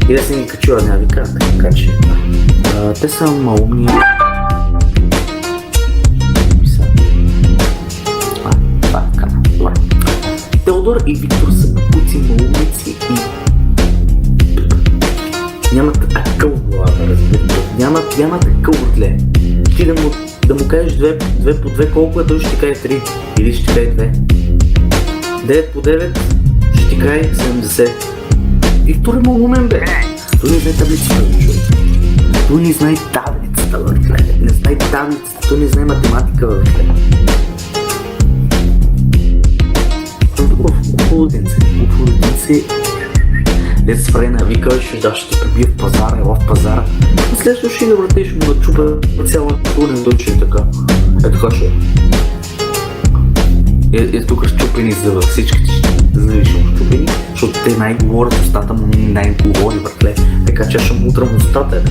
И да се ни качува навика, така че те са малумни. Добре. Теодор и Виктор са куци малумници и нямат акъл в главата, разбирате. Нямат акъл въртле. Ти да му кажеш 2 по 2 колко е, той ще ти каже 3 или ще ти каже 2. 9 по 9 ще ти каже 70. Виктор е малумен, бе. Той не знае таблицата, човек. Той не знае таблицата, въртле. Не знае таблицата, той не знае математика, въртле. Около денце. Дет с Френа викаш, да ще те прибие в пазара, ела в пазара. И следващото ще да вратиш му да чупа цялата турен дойче е така. Така ще е. Тук щупени зъба, всичките зъби ще му щупени, защото те най-говорят устата му, най-говори, братле. Така че аз ще му удрам устата,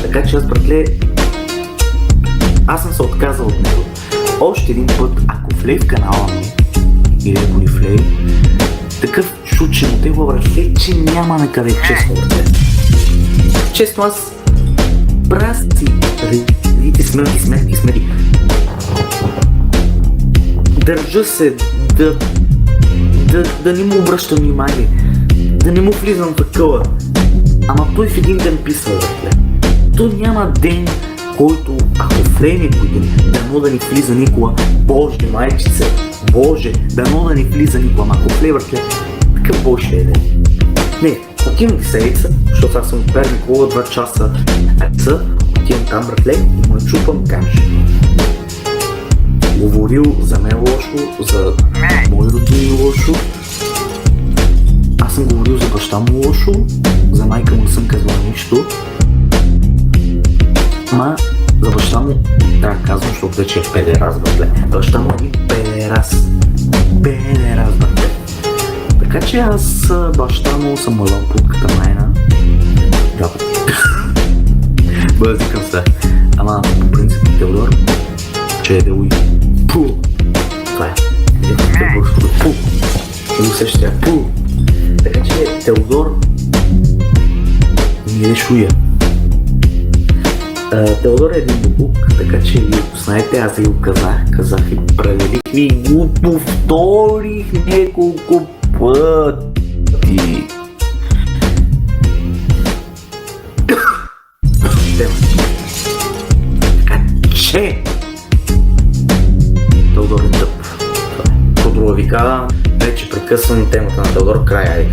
Така че аз, братле, аз съм се отказал от него. Още един път, ако влей в канала ми, или ако ни влей, такъв шучен от него, братле, че няма на къде, честно, братле. Честно, аз прасти, редите смерти. Държа се да не му обръщам внимание, да не му влизам в акъла. Ама той в един ден писва, братле. Той няма ден, който, ако влезе някой ден, дано да ни влиза никога, Боже, майчице, Боже, дано да ни влиза никога, ама ако влезе, братле, такъв бой ще е ден. Не, отивам ги седица, защото аз съм от Перник, 2 часа отивам там, братле, и му начупам камък. Говорил за мен лошо, за мои родини лошо. Аз съм говорил за баща му лошо, за майка му не съм казвал нищо. Ама за баща му трябва да казвам, защото вече е педерас, братле. Баща му е педерас, братле. Така че аз баща му съм му дал путката майна. Да, бъзикам се. Ама по принцип Теодор, че е делуи. Пу! Това е. Пу! Ще го усеща. Пу! Така че Теодор ми е шуя. Теодор е един бубук, така че ви знаете, аз ви го казах и проверих ви и го повторих няколко пъти. Така че Теодор е тъп. По-друго ви казвам, вече прекъсвам темата на Теодор. Край.